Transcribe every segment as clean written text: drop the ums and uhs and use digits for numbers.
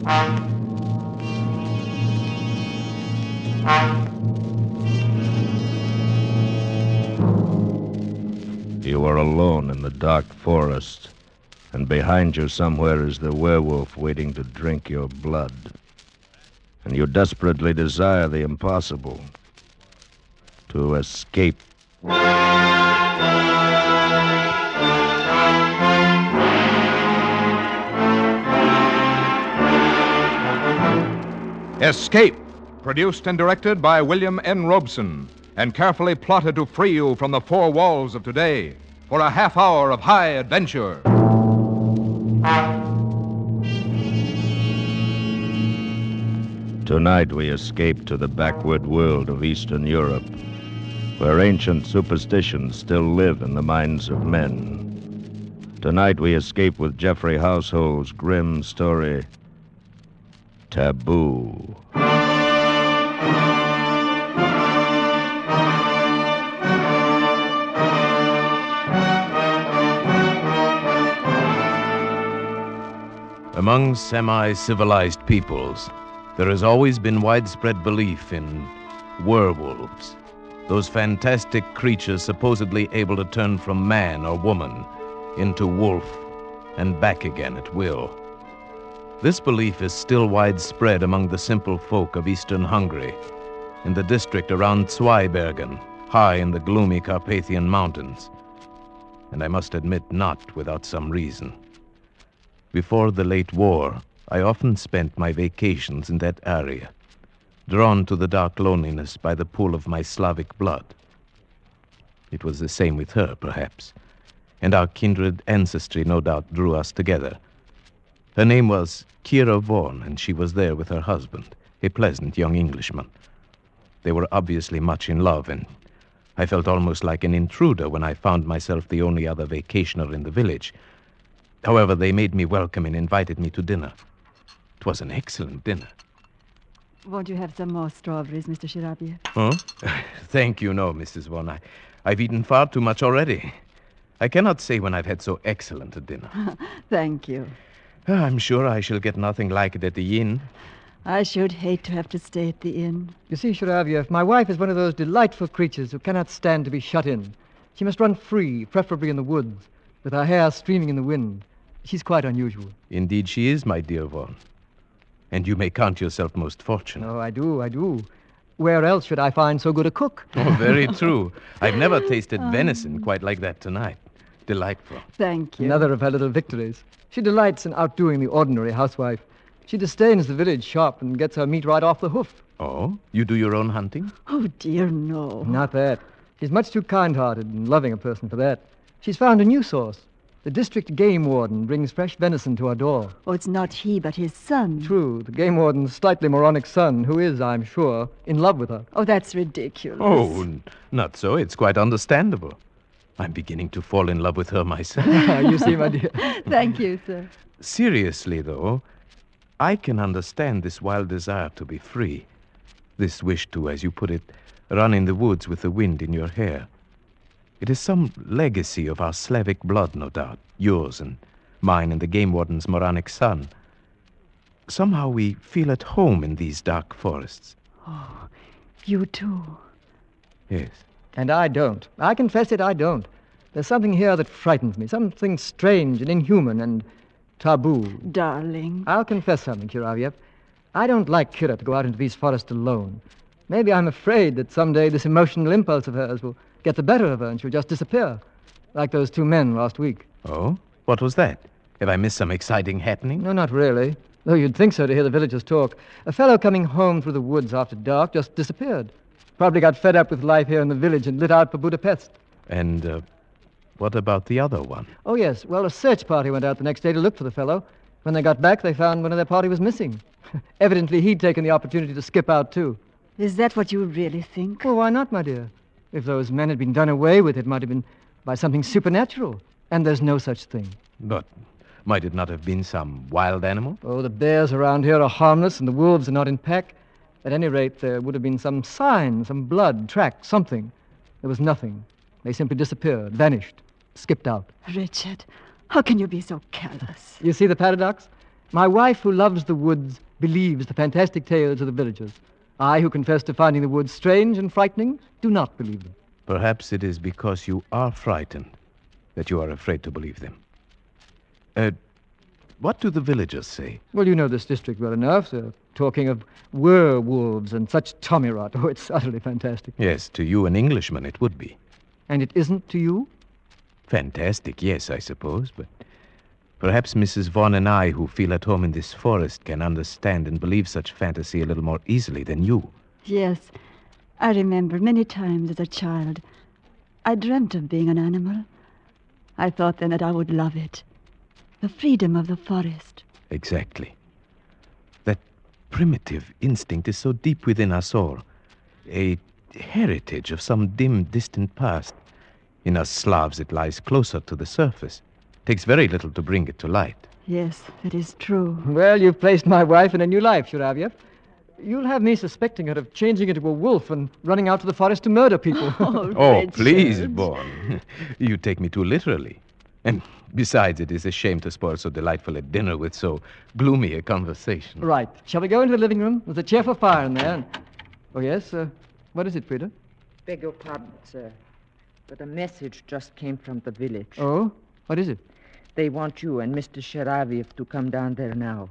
You are alone in the dark forest, and behind you somewhere is the werewolf waiting to drink your blood. And you desperately desire the impossible, to escape. Escape, produced and directed by William N. Robeson, and carefully plotted to free you from the four walls of today for a half hour of high adventure. Tonight we escape to the backward world of Eastern Europe, where ancient superstitions still live in the minds of men. Tonight we escape with Jeffrey Household's grim story, Taboo. Among semi-civilized peoples, there has always been widespread belief in werewolves, those fantastic creatures supposedly able to turn from man or woman into wolf and back again at will. This belief is still widespread among the simple folk of eastern Hungary, in the district around Zweibergen, high in the gloomy Carpathian Mountains, and I must admit not without some reason. Before the late war, I often spent my vacations in that area, drawn to the dark loneliness by the pool of my Slavic blood. It was the same with her, perhaps, and our kindred ancestry no doubt drew us together. Her name was Kira Vaughan, and she was there with her husband, a pleasant young Englishman. They were obviously much in love, and I felt almost like an intruder when I found myself the only other vacationer in the village. However, they made me welcome and invited me to dinner. It was an excellent dinner. Won't you have some more strawberries, Mr. Shirabiev? Huh? Thank you, no, Mrs. Vaughan. I've eaten far too much already. I cannot say when I've had so excellent a dinner. Thank you. I'm sure I shall get nothing like it at the inn. I should hate to have to stay at the inn. You see, Shirabiev, my wife is one of those delightful creatures who cannot stand to be shut in. She must run free, preferably in the woods, with her hair streaming in the wind. She's quite unusual. Indeed she is, my dear Vaughan. And you may count yourself most fortunate. Oh, I do. Where else should I find so good a cook? Oh, very true. I've never tasted venison quite like that tonight. Delightful. Thank you. Another of her little victories. She delights in outdoing the ordinary housewife. She disdains the village shop and gets her meat right off the hoof. Oh? You do your own hunting? Oh, dear, no. Not that. She's much too kind-hearted and loving a person for that. She's found a new source. The district game warden brings fresh venison to our door. Oh, it's not he, but his son. True, the game warden's slightly moronic son, who is, I'm sure, in love with her. Oh, that's ridiculous. Oh, not so. It's quite understandable. I'm beginning to fall in love with her myself. You see, my dear. Thank you, sir. Seriously, though, I can understand this wild desire to be free. This wish to, as you put it, run in the woods with the wind in your hair. It is some legacy of our Slavic blood, no doubt. Yours and mine and the game warden's moronic son. Somehow we feel at home in these dark forests. Oh, you too. Yes. And I don't. I confess it, I don't. There's something here that frightens me. Something strange and inhuman and taboo. Darling. I'll confess something, Shirabiev. I don't like Kira to go out into these forests alone. Maybe I'm afraid that someday this emotional impulse of hers will get the better of her and she'll just disappear. Like those two men last week. Oh? What was that? Have I missed some exciting happening? No, not really. Though you'd think so to hear the villagers talk. A fellow coming home through the woods after dark just disappeared. Probably got fed up with life here in the village and lit out for Budapest. And, what about the other one? Oh, yes. Well, a search party went out the next day to look for the fellow. When they got back, they found one of their party was missing. Evidently, he'd taken the opportunity to skip out, too. Is that what you really think? Well, why not, my dear? If those men had been done away with, it might have been by something supernatural. And there's no such thing. But might it not have been some wild animal? Oh, the bears around here are harmless and the wolves are not in pack. At any rate, there would have been some sign, some blood, track, something. There was nothing. They simply disappeared, vanished, skipped out. Richard, how can you be so callous? You see the paradox? My wife, who loves the woods, believes the fantastic tales of the villagers. I, who confess to finding the woods strange and frightening, do not believe them. Perhaps it is because you are frightened that you are afraid to believe them. What do the villagers say? Well, you know this district well enough. They're talking of werewolves and such tommy rot. Oh, it's utterly fantastic. Yes, to you, an Englishman, it would be. And it isn't to you? Fantastic, yes, I suppose, but perhaps Mrs. Vaughn and I, who feel at home in this forest, can understand and believe such fantasy a little more easily than you. Yes, I remember many times as a child, I dreamt of being an animal. I thought then that I would love it. The freedom of the forest. Exactly. That primitive instinct is so deep within us all. A heritage of some dim, distant past. In us Slavs, it lies closer to the surface. Takes very little to bring it to light. Yes, that is true. Well, you've placed my wife in a new life, Shuravyev. You'll have me suspecting her of changing into a wolf and running out to the forest to murder people. Oh, please, Vaughn. You take me too literally. And besides, it is a shame to spoil so delightful a dinner with so gloomy a conversation. Right. Shall we go into the living room? There's a cheerful fire in there. Oh, yes? What is it, Frida? Beg your pardon, sir, but a message just came from the village. Oh? What is it? They want you and Mr. Sharaviev to come down there now.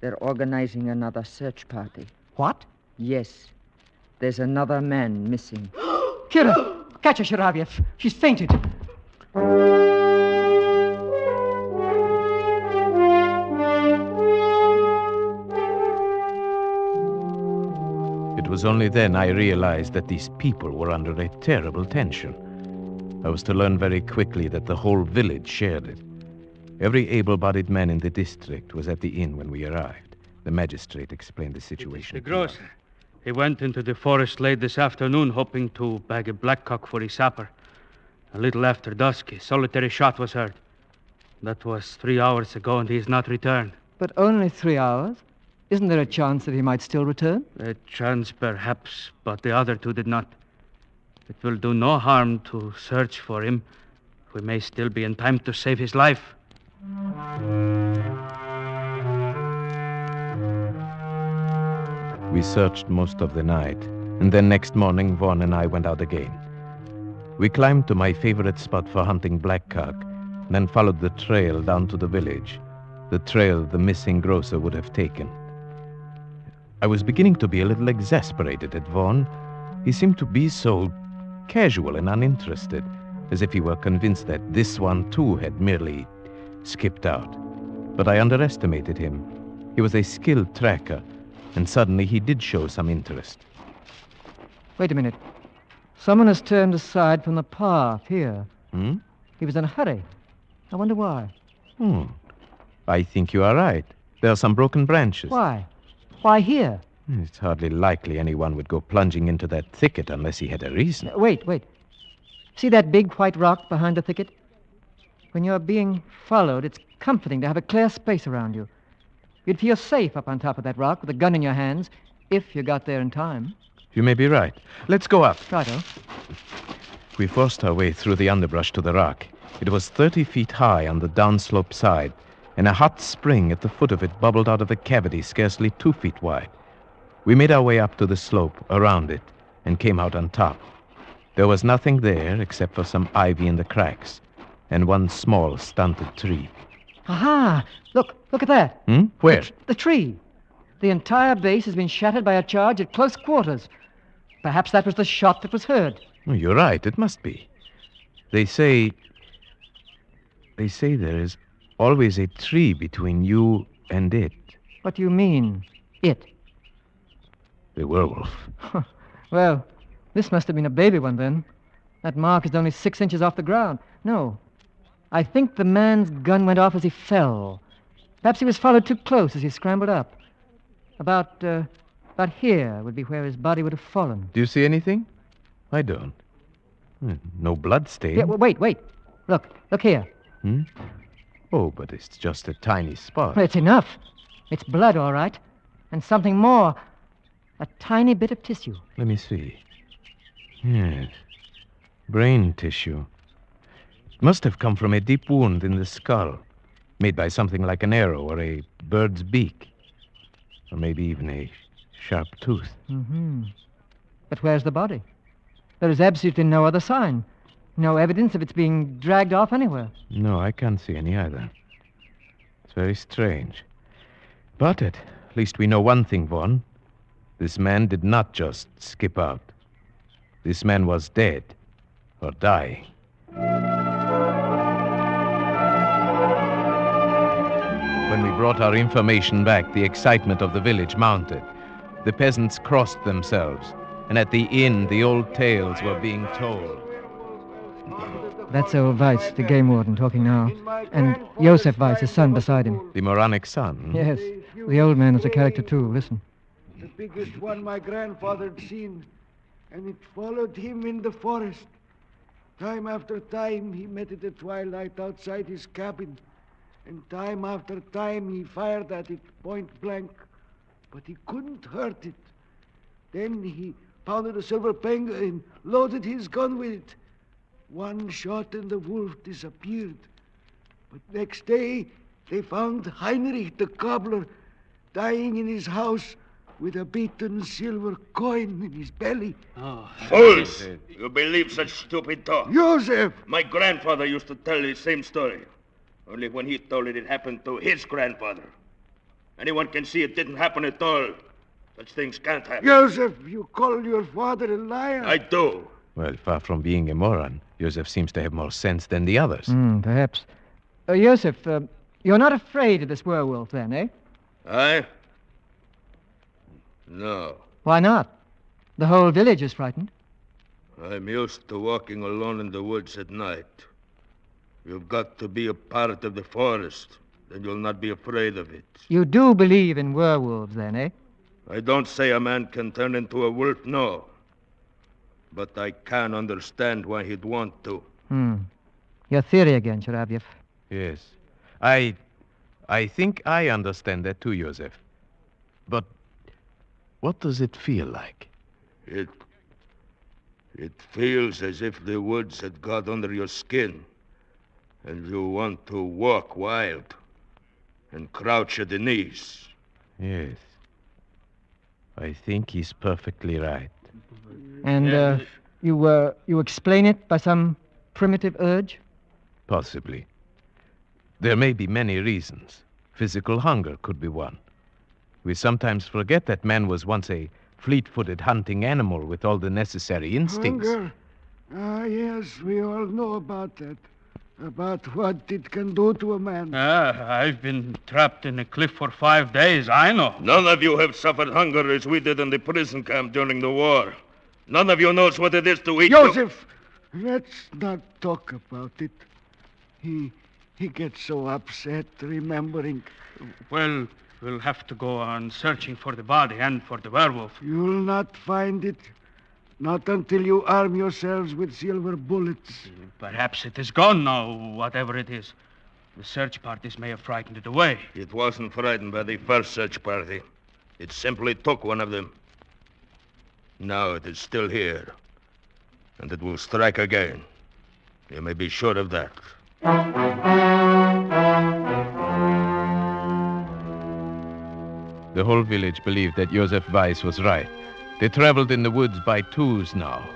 They're organizing another search party. What? Yes. There's another man missing. Kira! Catch her, Sharaviev. She's fainted. It was only then I realized that these people were under a terrible tension. I was to learn very quickly that the whole village shared it. Every able-bodied man in the district was at the inn when we arrived. The magistrate explained the situation. The grocer. He went into the forest late this afternoon hoping to bag a blackcock for his supper. A little after dusk, a solitary shot was heard. That was 3 hours ago, and he has not returned. But only 3 hours? Isn't there a chance that he might still return? A chance, perhaps, but the other two did not. It will do no harm to search for him. We may still be in time to save his life. We searched most of the night, and then next morning, Vaughn and I went out again. We climbed to my favorite spot for hunting blackcock, then followed the trail down to the village, the trail the missing grocer would have taken. I was beginning to be a little exasperated at Vaughn. He seemed to be so casual and uninterested, as if he were convinced that this one too had merely skipped out. But I underestimated him. He was a skilled tracker, and suddenly he did show some interest. Wait a minute. Someone has turned aside from the path here. Hmm? He was in a hurry. I wonder why. I think you are right. There are some broken branches. Why? Why here? It's hardly likely anyone would go plunging into that thicket unless he had a reason. Wait. See that big white rock behind the thicket? When you're being followed, it's comforting to have a clear space around you. You'd feel safe up on top of that rock with a gun in your hands, if you got there in time. You may be right. Let's go up. Righto. We forced our way through the underbrush to the rock. It was 30 feet high on the downslope side, and a hot spring at the foot of it bubbled out of a cavity scarcely 2 feet wide. We made our way up to the slope, around it, and came out on top. There was nothing there except for some ivy in the cracks, and one small, stunted tree. Aha! Look at that. Where? The tree. The entire base has been shattered by a charge at close quarters. Perhaps that was the shot that was heard. Oh, you're right, it must be. They say there is always a tree between you and it. What do you mean, it? The werewolf. Well, this must have been a baby one then. That mark is only 6 inches off the ground. No. I think the man's gun went off as he fell. Perhaps he was followed too close as he scrambled up. About here would be where his body would have fallen. Do you see anything? I don't. No blood stain. Yeah, wait. Look here. Oh, but it's just a tiny spot. Well, it's enough. It's blood, all right. And something more. A tiny bit of tissue. Let me see. Yes. Brain tissue. It must have come from a deep wound in the skull. made by something like an arrow or a bird's beak, or maybe even a sharp tooth. Mm-hmm. But where's the body? There is absolutely no other sign. No evidence of its being dragged off anywhere. No, I can't see any either. It's very strange. But at least we know one thing, Vaughn. This man did not just skip out. This man was dead or dying. When we brought our information back, the excitement of the village mounted. The peasants crossed themselves, and at the inn, the old tales were being told. That's old Weiss, the game warden, talking now. And Josef Weiss, his son, beside him. The moronic son? Yes, the old man is a character, too. Listen. The biggest one my grandfather had seen, and it followed him in the forest. Time after time, he met it at twilight outside his cabin, and time after time, he fired at it point blank, but he couldn't hurt it. Then he pounded a silver penga and loaded his gun with it. One shot and the wolf disappeared. But next day, they found Heinrich the cobbler dying in his house with a beaten silver coin in his belly. Fools! You believe such stupid talk? Joseph! My grandfather used to tell the same story. Only when he told it, it happened to his grandfather. Anyone can see it didn't happen at all. Such things can't happen. Joseph, you call your father a liar? I do. Well, far from being a moron, Joseph seems to have more sense than the others. Perhaps. Joseph, you're not afraid of this werewolf, then, eh? I? No. Why not? The whole village is frightened. I'm used to walking alone in the woods at night. You've got to be a part of the forest, then you'll not be afraid of it. You do believe in werewolves, then, eh? I don't say a man can turn into a wolf, no. But I can understand why he'd want to. Your theory again, Sharavyev. Yes. I think I understand that too, Joseph. But what does it feel like? It feels as if the woods had got under your skin, and you want to walk wild and crouch at the knees. Yes. I think he's perfectly right. And you explain it by some primitive urge? Possibly. There may be many reasons. Physical hunger could be one. We sometimes forget that man was once a fleet-footed hunting animal with all the necessary instincts. Hunger? Yes, we all know about that. About what it can do to a man. I've been trapped in a cliff for 5 days, I know. None of you have suffered hunger as we did in the prison camp during the war. None of you knows what it is to eat. Joseph, let's not talk about it. He gets so upset remembering. Well, we'll have to go on searching for the body and for the werewolf. You'll not find it. Not until you arm yourselves with silver bullets. Perhaps it is gone now, whatever it is. The search parties may have frightened it away. It wasn't frightened by the first search party. It simply took one of them. Now it is still here. And it will strike again. You may be sure of that. The whole village believed that Josef Weiss was right. They traveled in the woods by twos now.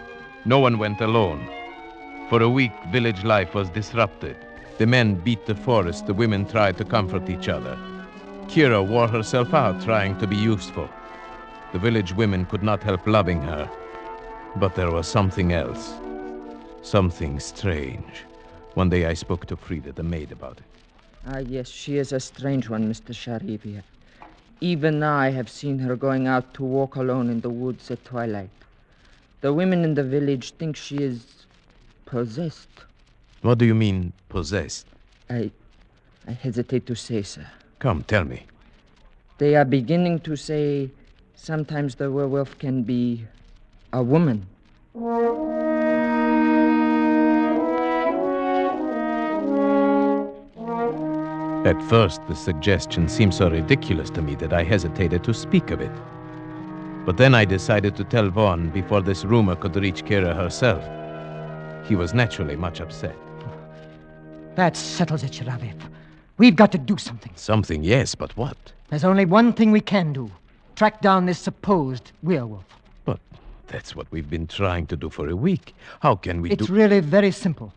No one went alone. For a week, village life was disrupted. The men beat the forest, the women tried to comfort each other. Kira wore herself out trying to be useful. The village women could not help loving her. But there was something else. Something strange. One day I spoke to Frida, the maid, about it. Yes, she is a strange one, Mr. Sharivia. Even I have seen her going out to walk alone in the woods at twilight. The women in the village think she is possessed. What do you mean, possessed? I hesitate to say, sir. Come, tell me. They are beginning to say sometimes the werewolf can be a woman. At first, the suggestion seemed so ridiculous to me that I hesitated to speak of it. But then I decided to tell Vaughn before this rumor could reach Kira herself. He was naturally much upset. That settles it, Sharavev. We've got to do something. Something, yes, but what? There's only one thing we can do. Track down this supposed werewolf. But that's what we've been trying to do for a week. How can we It's really very simple.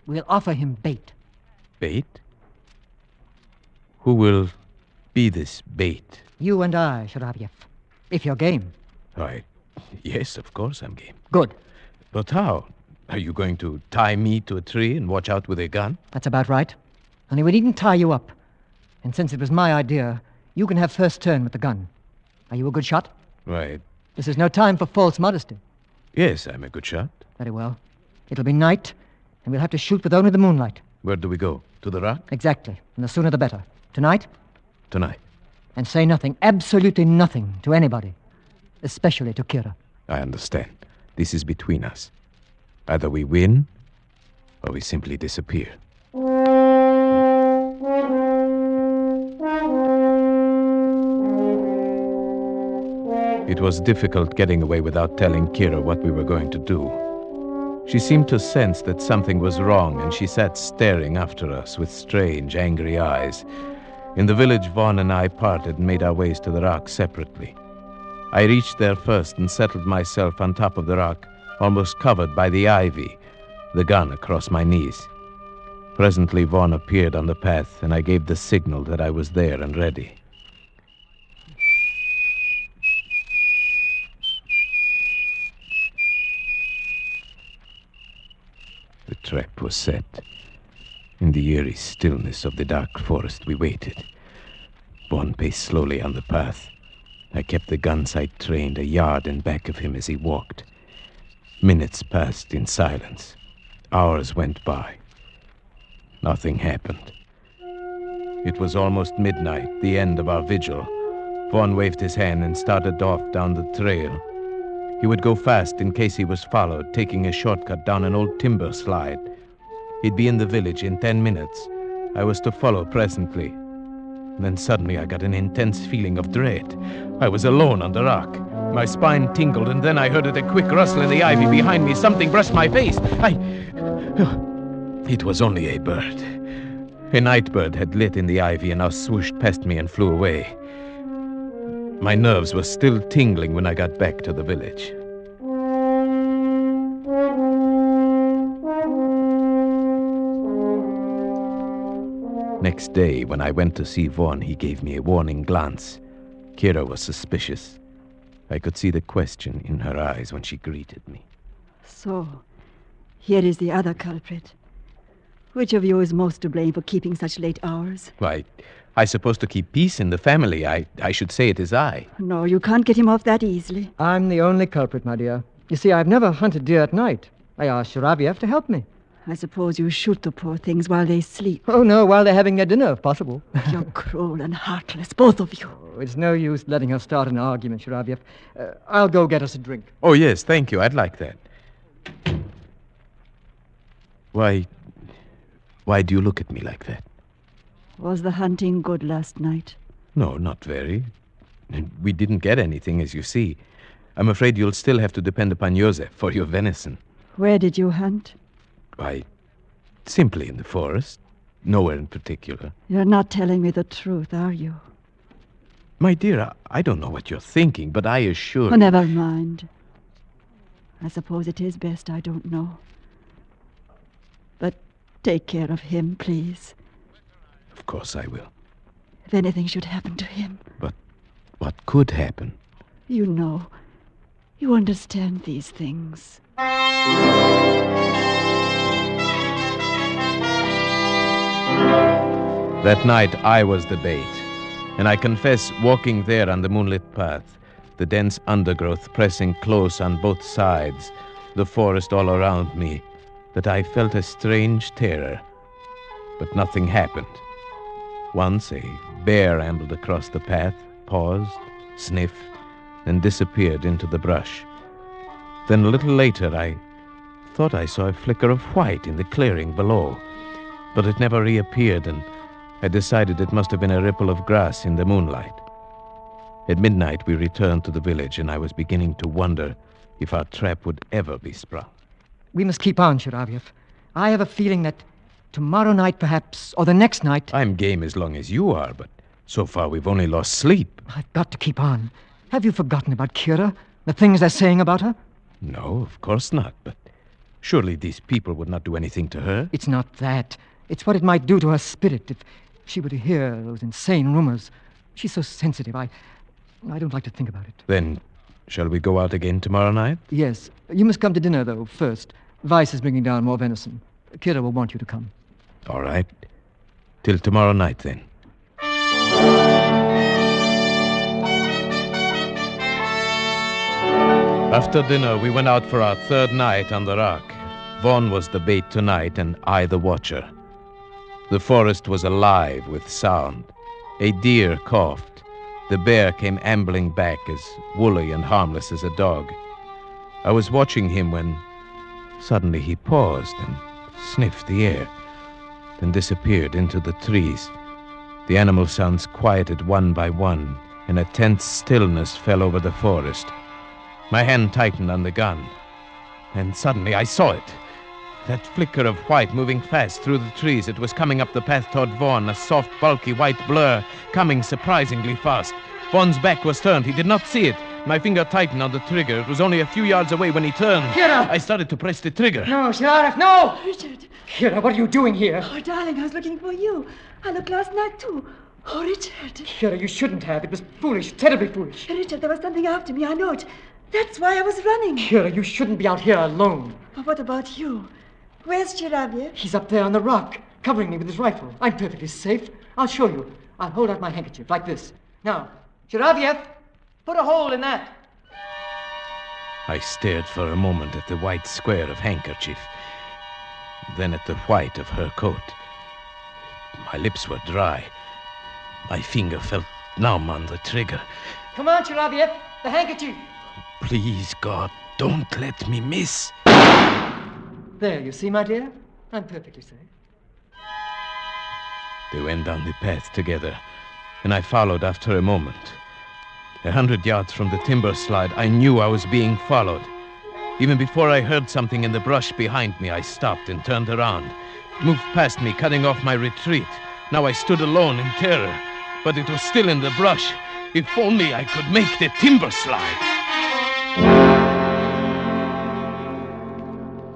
We'll offer him bait. Bait? Who will be this bait? You and I, Sharavyev. If you're game. Why, yes, of course I'm game. Good. But how? Are you going to tie me to a tree and watch out with a gun? That's about right. Only we needn't tie you up. And since it was my idea, you can have first turn with the gun. Are you a good shot? Right. This is no time for false modesty. Yes, I'm a good shot. Very well. It'll be night, and we'll have to shoot with only the moonlight. Where do we go? To the rock? Exactly. And the sooner the better. Tonight? Tonight. And say nothing, absolutely nothing, to anybody. Especially to Kira. I understand. This is between us. Either we win, or we simply disappear. It was difficult getting away without telling Kira what we were going to do. She seemed to sense that something was wrong, and she sat staring after us with strange, angry eyes. In the village, Vaughn and I parted and made our ways to the rock separately. I reached there first and settled myself on top of the rock, almost covered by the ivy, the gun across my knees. Presently, Vaughn appeared on the path, and I gave the signal that I was there and ready. The trap was set. In the eerie stillness of the dark forest, we waited. Vaughn paced slowly on the path. I kept the gun sight trained a yard in back of him as he walked. Minutes passed in silence. Hours went by. Nothing happened. It was almost midnight, the end of our vigil. Vaughn waved his hand and started off down the trail. He would go fast in case he was followed, taking a shortcut down an old timber slide. He'd be in the village in 10 minutes. I was to follow presently. Then suddenly I got an intense feeling of dread. I was alone on the rock. My spine tingled, and then I heard a quick rustle in the ivy behind me. Something brushed my face. It was only a bird. A night bird had lit in the ivy and now swooshed past me and flew away. My nerves were still tingling when I got back to the village. Next day, when I went to see Vaughn, he gave me a warning glance. Kira was suspicious. I could see the question in her eyes when she greeted me. So, here is the other culprit. Which of you is most to blame for keeping such late hours? Why, I suppose to keep peace in the family. I should say it is I. No, you can't get him off that easily. I'm the only culprit, my dear. You see, I've never hunted deer at night. I asked Sharavyev to help me. I suppose you shoot the poor things while they sleep. Oh, no, while they're having their dinner, if possible. You're cruel and heartless, both of you. Oh, it's no use letting her start an argument, Sharavyev. I'll go get us a drink. Oh, yes, thank you. I'd like that. Why do you look at me like that? Was the hunting good last night? No, not very. We didn't get anything, as you see. I'm afraid you'll still have to depend upon Joseph for your venison. Where did you hunt? Why, simply in the forest. Nowhere in particular. You're not telling me the truth, are you? My dear, I don't know what you're thinking, but I assure Oh, never mind. I suppose it is best I don't know. But take care of him, please. Of course I will. If anything should happen to him. But what could happen? You know. You understand these things. That night I was the bait, and I confess, walking there on the moonlit path, the dense undergrowth pressing close on both sides, the forest all around me, that I felt a strange terror. But nothing happened. Once a bear ambled across the path, paused, sniffed, and disappeared into the brush. Then a little later I thought I saw a flicker of white in the clearing below, but it never reappeared, and I decided it must have been a ripple of grass in the moonlight. At midnight, we returned to the village, and I was beginning to wonder if our trap would ever be sprung. We must keep on, Sharavyev. I have a feeling that Tomorrow night, perhaps, or the next night. I'm game as long as you are, but so far we've only lost sleep. I've got to keep on. Have you forgotten about Kira? The things they're saying about her? No, of course not, but surely these people would not do anything to her. It's not that. It's what it might do to her spirit if she were to hear those insane rumors. She's so sensitive. I don't like to think about it. Then, shall we go out again tomorrow night? Yes. You must come to dinner, though, first. Weiss is bringing down more venison. Kira will want you to come. All right. Till tomorrow night, then. After dinner, we went out for our third night on the rock. Vaughn was the bait tonight, and I the watcher. The forest was alive with sound. A deer coughed. The bear came ambling back as woolly and harmless as a dog. I was watching him when suddenly he paused and sniffed the air, then disappeared into the trees. The animal sounds quieted one by one, and a tense stillness fell over the forest. My hand tightened on the gun, and suddenly I saw it. That flicker of white moving fast through the trees. It was coming up the path toward Vaughn, a soft, bulky white blur, coming surprisingly fast. Vaughn's back was turned. He did not see it. My finger tightened on the trigger. It was only a few yards away when he turned. Kira! I started to press the trigger. No, Sheriff, no! Richard. Kira, what are you doing here? Oh, darling, I was looking for you. I looked last night, too. Oh, Richard. Kira, you shouldn't have. It was foolish, terribly foolish. Richard, there was something after me. I know it. That's why I was running. Kira, you shouldn't be out here alone. But what about you? Where's Chiraviev? He's up there on the rock, covering me with his rifle. I'm perfectly safe. I'll show you. I'll hold out my handkerchief like this. Now, Chiraviev, put a hole in that. I stared for a moment at the white square of handkerchief, then at the white of her coat. My lips were dry. My finger felt numb on the trigger. Come on, Chiraviev, the handkerchief. Please, God, don't let me miss. There, you see, my dear? I'm perfectly safe. They went down the path together, and I followed after a moment. 100 yards from the timber slide, I knew I was being followed. Even before I heard something in the brush behind me, I stopped and turned around. It moved past me, cutting off my retreat. Now I stood alone in terror, but it was still in the brush. If only I could make the timber slide.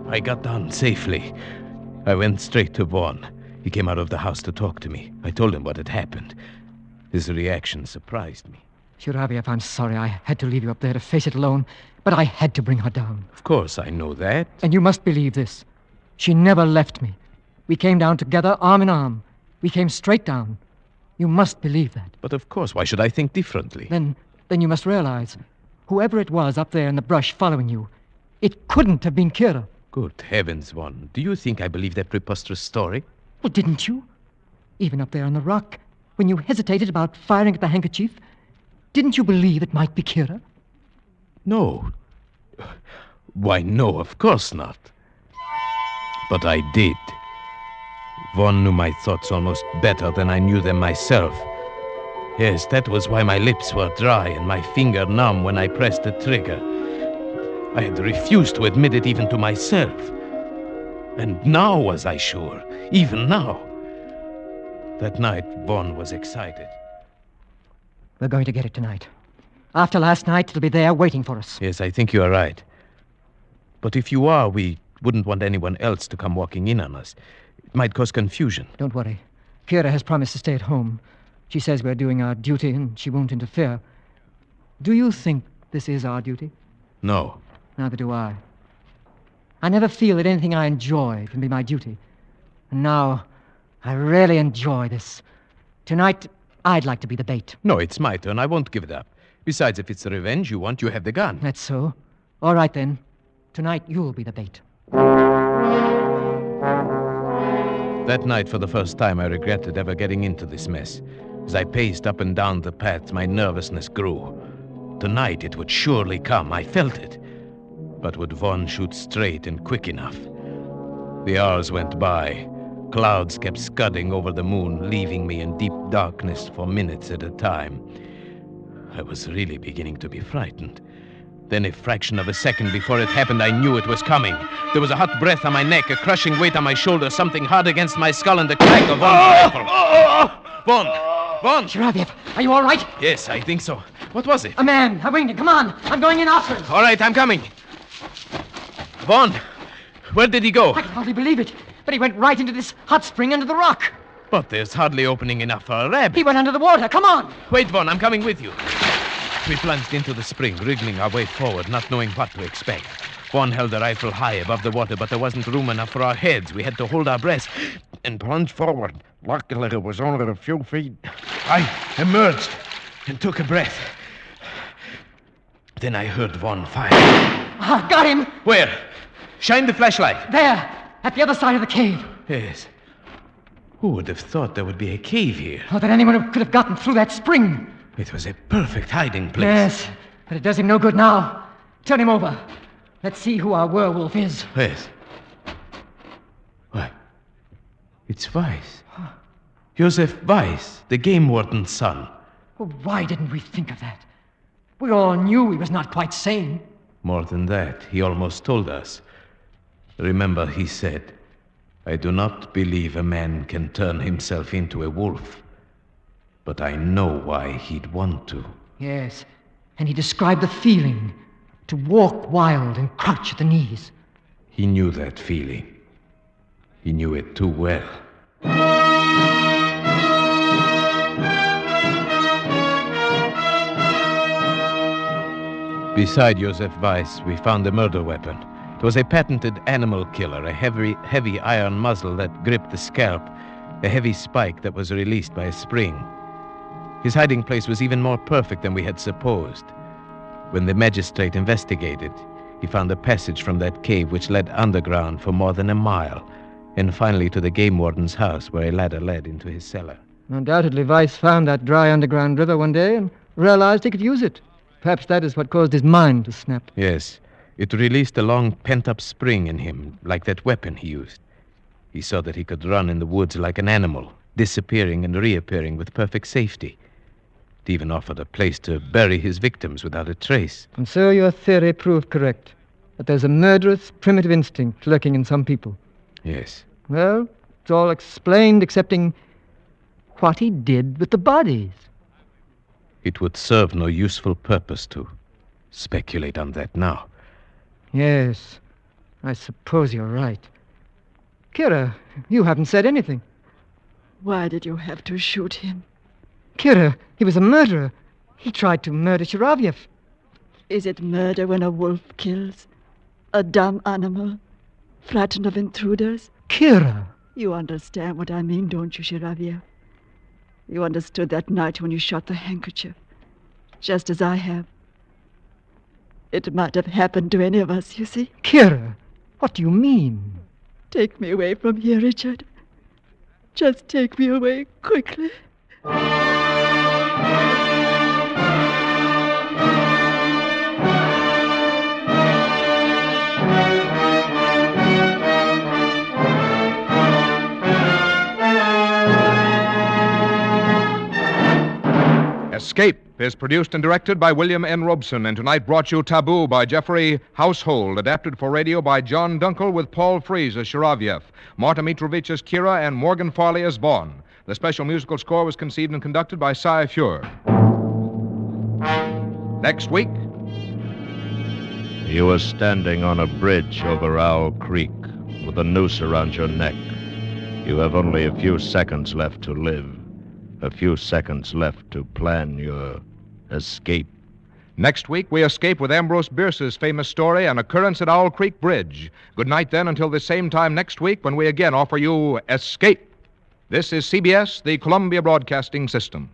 I got down safely. I went straight to Vaughn. He came out of the house to talk to me. I told him what had happened. His reaction surprised me. Chiraviev, I'm sorry I had to leave you up there to face it alone, but I had to bring her down. Of course, I know that. And you must believe this. She never left me. We came down together, arm in arm. We came straight down. You must believe that. But of course, why should I think differently? Then you must realize, whoever it was up there in the brush following you, it couldn't have been Kira. Good heavens, Vaughn. Do you think I believe that preposterous story? Well, didn't you? Even up there on the rock, when you hesitated about firing at the handkerchief, didn't you believe it might be Kira? No. Why, no, of course not. But I did. Vaughn knew my thoughts almost better than I knew them myself. Yes, that was why my lips were dry and my finger numb when I pressed the trigger. I had refused to admit it even to myself. And now was I sure, even now. That night, Vaughn was excited. We're going to get it tonight. After last night, it'll be there waiting for us. Yes, I think you are right. But if you are, we wouldn't want anyone else to come walking in on us. It might cause confusion. Don't worry. Kira has promised to stay at home. She says we're doing our duty and she won't interfere. Do you think this is our duty? No. Neither do I. I never feel that anything I enjoy can be my duty. And now, I really enjoy this. Tonight, I'd like to be the bait. No, it's my turn. I won't give it up. Besides, if it's the revenge you want, you have the gun. That's so. All right, then. Tonight, you'll be the bait. That night, for the first time, I regretted ever getting into this mess. As I paced up and down the path, my nervousness grew. Tonight, it would surely come. I felt it. But would Vaughn shoot straight and quick enough? The hours went by. Clouds kept scudding over the moon, leaving me in deep darkness for minutes at a time. I was really beginning to be frightened. Then a fraction of a second before it happened, I knew it was coming. There was a hot breath on my neck, a crushing weight on my shoulder, something hard against my skull, and the crack of Vaughn's rifle. Vaughn! Sharavyev, are you all right? Yes, I think so. What was it? A man. I winged him. Come on. I'm going in after him. All right, I'm coming. Vaughn, where did he go? I can hardly believe it. But he went right into this hot spring under the rock. But there's hardly opening enough for a rabbit. He went under the water. Come on. Wait, Vaughn, I'm coming with you. We plunged into the spring, wriggling our way forward, not knowing what to expect. Vaughn held the rifle high above the water, but there wasn't room enough for our heads. We had to hold our breath and plunge forward. Luckily, it was only a few feet. I emerged and took a breath. Then I heard Vaughn fire. Got him. Where? Shine the flashlight. There, at the other side of the cave. Yes. Who would have thought there would be a cave here? Oh, that anyone could have gotten through that spring. It was a perfect hiding place. Yes, but it does him no good now. Turn him over. Let's see who our werewolf is. Yes. Why? It's Weiss. Joseph Weiss, the game warden's son. Well, why didn't we think of that? We all knew he was not quite sane. More than that, he almost told us. Remember, he said, I do not believe a man can turn himself into a wolf. But I know why he'd want to. Yes, and he described the feeling to walk wild and crouch at the knees. He knew that feeling. He knew it too well. Beside Joseph Weiss, we found a murder weapon. It was a patented animal killer, a heavy iron muzzle that gripped the scalp, a heavy spike that was released by a spring. His hiding place was even more perfect than we had supposed. When the magistrate investigated, he found a passage from that cave which led underground for more than a mile, and finally to the game warden's house, where a ladder led into his cellar. Undoubtedly, Weiss found that dry underground river one day and realized he could use it. Perhaps that is what caused his mind to snap. Yes, it released a long pent-up spring in him, like that weapon he used. He saw that he could run in the woods like an animal, disappearing and reappearing with perfect safety. It even offered a place to bury his victims without a trace. And so your theory proved correct, that there's a murderous, primitive instinct lurking in some people. Yes. Well, it's all explained excepting what he did with the bodies. It would serve no useful purpose to speculate on that now. Yes, I suppose you're right. Kira, you haven't said anything. Why did you have to shoot him? Kira, he was a murderer. He tried to murder Sharavyev. Is it murder when a wolf kills? A dumb animal? Frightened of intruders? Kira! You understand what I mean, don't you, Sharavyev? You understood that night when you shot the handkerchief, just as I have. It might have happened to any of us, you see. Kira, what do you mean? Take me away from here, Richard. Just take me away quickly. Escape is produced and directed by William N. Robeson, and tonight brought you Taboo by Jeffrey Household, adapted for radio by John Dunkel with Paul Frees as Sharavyev, Marta Mitrovich as Kira, and Morgan Farley as Vaughn. The special musical score was conceived and conducted by Cy Fure. Next week, you were standing on a bridge over Owl Creek with a noose around your neck. You have only a few seconds left to live. A few seconds left to plan your escape. Next week, we escape with Ambrose Bierce's famous story, An Occurrence at Owl Creek Bridge. Good night, then, until the same time next week when we again offer you Escape. This is CBS, the Columbia Broadcasting System.